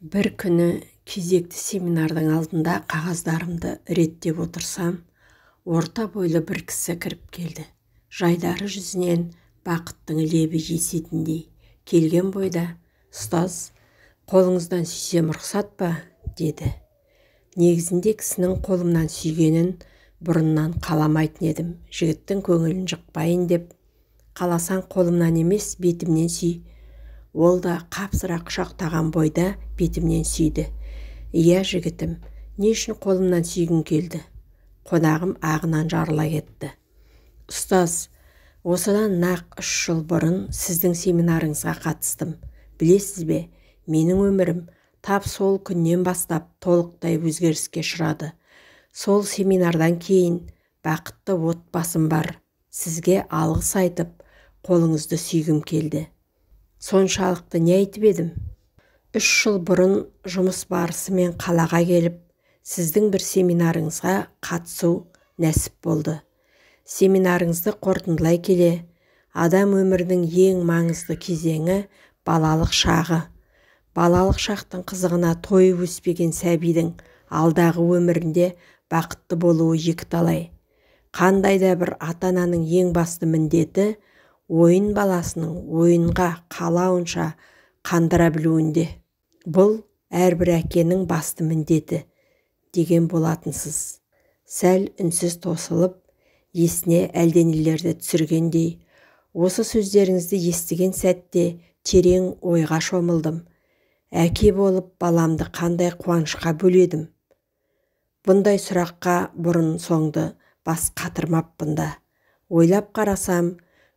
Бір күні кезекті семинардың алдында қағаздарымды реттеп отырсам, орта бойлы бір кісі кіріп келді. Жайдары жүзінен бақыттың лебі есетіндей. Келген бойда, «Ұстаз, қолыңыздан сүйсем рұқсат па?» деді. Негізінде кісінің қолымнан сүйгенін бұрыннан қаламайтын едім. Жігіттің көңілін жықпайын деп, «Қаласаң қолымнан емес, бетімнен сүй». Ол да қапсыра құшақтаған бойда бетімнен сүйді. «Иә, жігітім, не үшін қолымнан сүйгің келді?» Қонағым ағынан жарыла кетті. «Ұстаз, осыдан нақ 3 жыл бұрын сіздің семинарыңызға қатыстым. Білесіз бе, менің өмірім тап сол күннен бастап толықтай өзгеріске ұшырады. Сол семинардан кейін бақытты отбасым бар. Сізге алғыс айтып, қолыңызды сүйгім келді». Соншалықты не айтып едім? 3 жыл бұрын жұмыс барысымен қалаға келіп, сіздің бір семинарыңызға қатысу нәсіп болды. Семинарыңызды қорытындылай келе, адам өмірінің ең маңызды кезеңі балалық шағы. Балалық шақтың қызығына тойып өспеген сәбидің алдағы өмірінде бақытты болуы екіталай. Қандай да бір ата-ананың ең басты міндеті ойын баласының ойынға қалауынша қандыра білуінде. Бұл әрбір әкенің басты міндеті деген болатынсыз. Сәл үнсіз тосылып, есіне әлденелерді түсіргендей, осы сөздеріңізді естіген сәтте терең ойға шомылдым. Әке болып баламды қандай қуанышқа бөледім. Бұндай сұраққа бұрын соңды бас қатырмаппын да. Ойлап қарасам,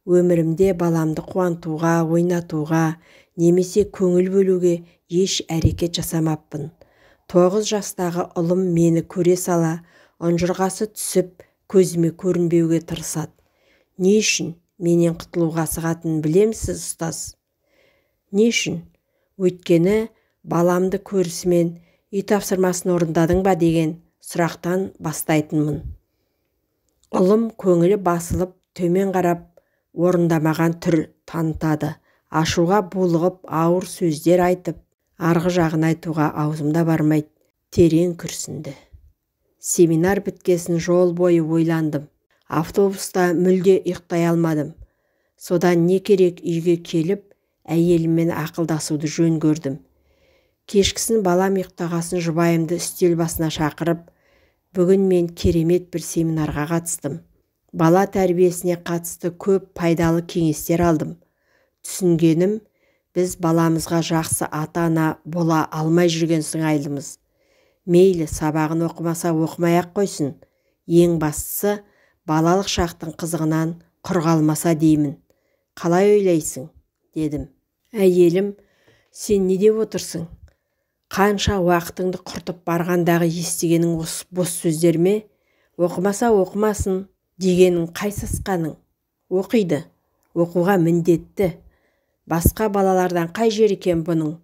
өмірімде баламды қуантуға, ойнатуға, немесе көңіл бөлуге еш әрекет жасамаппын. 9 жастағы ұлым мені көре сала, ұнжырғасы түсіп, көзіме көрінбеуге тырысады. Не үшін менен құтылуға асығатынын білемісіз, ұстаз? Не үшін? Өйткені баламды көрісімен үй тапсырмасын орындадың ба деген сұрақтан бастайтынмын. Ұлым көңілі басылып, төмен қарап, орындамаған түр танытады. Ашуға булығып, ауыр сөздер айтып, арғы жағын айтуға аузымда бармайды. Терең күрсінді. Семинар біткесін жол бойы ойландым. Автобуста мүлде ұйықтай алмадым. Содан не керек үйге келіп, әйеліммен ақылдасуды жөн көрдім. Кешкісін балам ұйықтағасын жұбайымды үстел басына шақырып, бүгін мен керемет бір семинарға қатыстым. Бала тәрбиесіне қатысты көп пайдалы кеңестер алдым. Түсінгенім, біз баламызға жақсы ата-ана бола алмай жүрген сыңайлымыз. Мейлі сабағын оқымаса оқымай-ақ қойсын. Ең бастысы, балалық шақтың қызығынан құр қалмаса деймін. Қалай ойлайсың? Дедім. Әйелім, сен не деп отырсың? Қанша уақытыңды құртып барғандағы естігенің осы бос сөздер ме? Оқымаса оқымасын дегенің қай сасқаның? Оқиды, оқуға міндетті. Басқа балалардан қай жер екен бұның?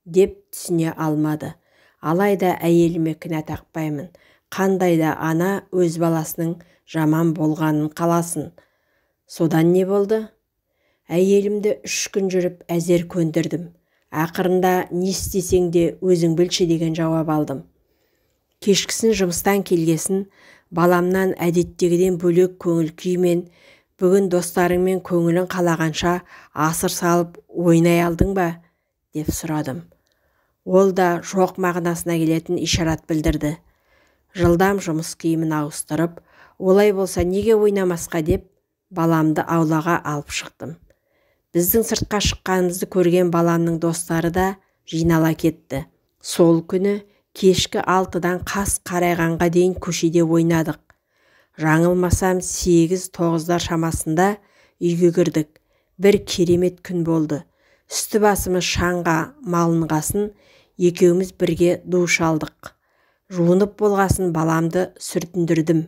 Деп түсіне алмады. Алайда әйеліме кінә тақпаймын. Қандай да ана өз баласының жаман болғанын қаласын. Содан не болды? Әйелімді 3 күн жүріп әзер көндірдім. Ақырында не істесең де өзің білші деген жауап алдым. Кешкісін жұмыстан келгесін баламнан әдеттегіден бөлек көңіл күймен, бүгін достарыңмен көңілін қалағанша асыр салып ойнай алдың ба? Деп сұрадым. Ол да жоқ мағынасына келетін ишарат білдірді. Жылдам жұмыс киімін ауыстырып, олай болса неге ойнамасқа деп, баламды аулаға алып шықтым. Біздің сыртқа шыққанымызды көрген баламның достары да жинала кетті. Сол күні кешкі 6-дан қас қарайғанға дейін көшеде ойнадық. Жаңылмасам 8-9 шамасында үйге кірдік. Бір керемет күн болды. Үсті басымыз шаңға малынғасын, екеуміз бірге душ алдық. Жуынып болғасын баламды сүртіндірдім.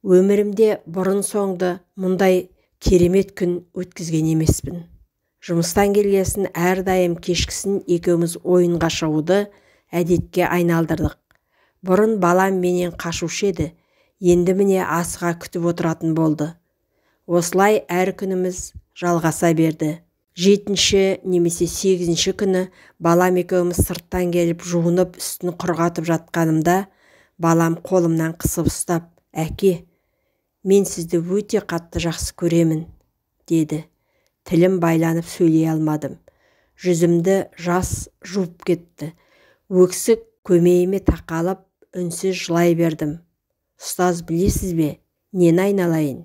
Өмірімде бұрын соңды мұндай керемет күн өткізген емеспін. Жұмыстан келгесін әрдайым кешкісін екеуміз ойынға шығуды әдетке айналдырдық. Бұрын балам менен қашушы еді, енді міне асыға күтіп отыратын болды. Осылай әр күніміз жалғаса берді. 7 немесе 8 күні балам екеуміз сырттан келіп жуынып үстін құрғатып жатқанымда, балам қолымнан қысып ұстап, «Әке, мен сізді өте қатты жақсы көремін», деді. Тілім байланып сөйлей алмадым. Жүзімді жас жуып кетті. Өксік көмейіме тақалып, үнсіз жылай бердім. «Ұстаз, білесіз бе, нені айналайын?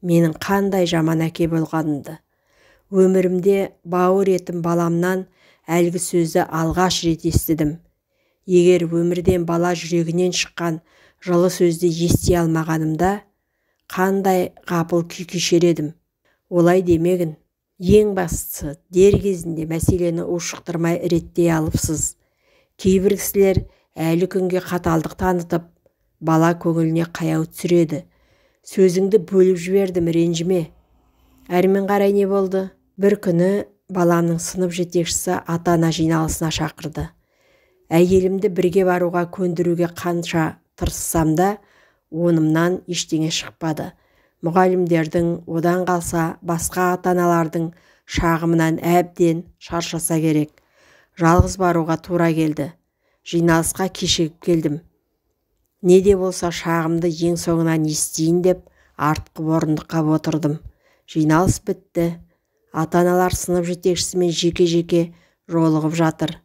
Менің қандай жаман әке болғанымды. Өмірімде бауыр етім баламнан әлгі сөзді алғаш рет естідім. Егер өмірден бала жүрегінен шыққан жылы сөзді ести алмағанымда, қандай ғапыл күй кешер едім. Олай демегін. Ең бастысы, дер кезінде мәселені ушықтырмай реттей алыпсыз. Кейбір кісілер әлі күнге қаталдық танытып, бала көңіліне қаяу түсіреді. Сөзіңді бөліп жібердім, ренжіме. Әрмен қарай не болды? Бір күні баламның сынып жетекшісі ата-ана жиналысына шақырды. Әйелімді бірге баруға көндіруге қанша тырыссам да, онымнан ештеңе шықпады. Мұғалімдердің, одан қалса басқа ата-аналардың шағымынан әбден шаршаса керек. Жалғыз баруға тура келді. Жиналысқа кешігіп келдім. Не де болса шағымды ең соңынан естейін деп артқы орындыққа отырдым. Жиналыс бітті. Ата-аналар сынып жетекшісімен жеке-жеке жолығып жатыр.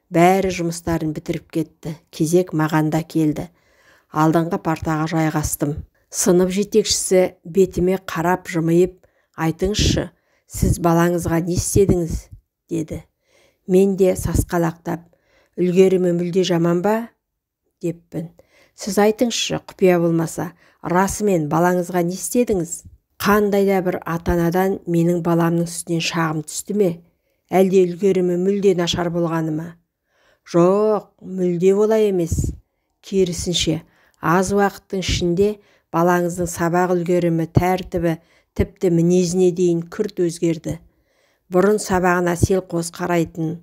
Бәрі жұмыстарын бітіріп кетті. Кезек маған да келді. Алдыңғы партаға жайғастым. Сынып жетекшісі бетіме қарап жымиып, «Айтыңызшы, сіз балаңызға не істедіңіз?» деді. Мен де сасқалақтап, «Үлгерімі мүлде жаман ба?» деппін. «Сіз айтыңызшы, құпия болмаса, расымен балаңызға не істедіңіз?» Қандай да бір ата-анадан менің баламның үстінен шағым түсті ме? Әлде үлгерімі мүлде нашар болғаны ма? Жоқ, мүлде олай емес. Керісінше, аз уақыттың ішінде балаңыздың сабақ үлгерімі, тәртібі, тіпті мінезіне дейін күрт өзгерді. Бұрын сабағына селқос қарайтын,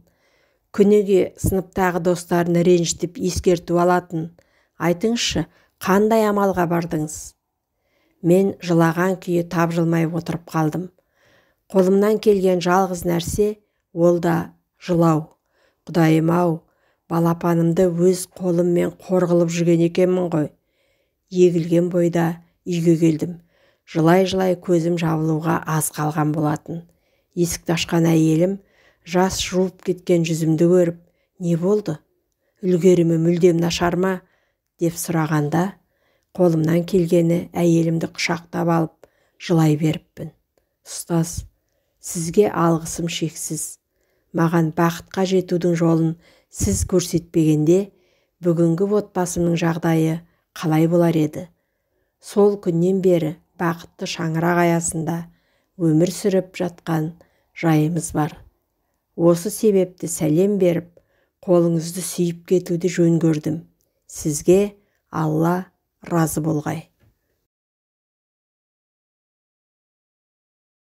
күніге сыныптағы достарын ренжітіп ескерту алатын. Айтыңызшы, қандай амалға бардыңыз? Мен жылаған күйі тапжылмай отырып қалдым. Қолымнан келген жалғыз нәрсе, ол да жылау. Құдайым-ау, балапанымды өз қолыммен қор қылып жүрген екенмін ғой. Егілген бойда үйге келдім. Жылай-жылай көзім жабылуға аз қалған болатын. Есікті ашқан әйелім жас жуып кеткен жүзімді көріп, «Не болды? Үлгерімі мүлдем нашар ма?» деп сұрағанда, қолымнан келгені әйелімді құшақтап алып, жылай беріппін. «Ұстаз, сізге алғысым шексіз. Маған бақытқа жетудің жолын сіз көрсетпегенде, бүгінгі отбасымның жағдайы қалай болар еді?» Сол күннен бері бақытты шаңырақ аясында өмір сүріп жатқан жайымыз бар. Осы себепті сәлем беріп, қолыңызды сүйіп кетуді жөн көрдім. Сізге Алла разы болғай.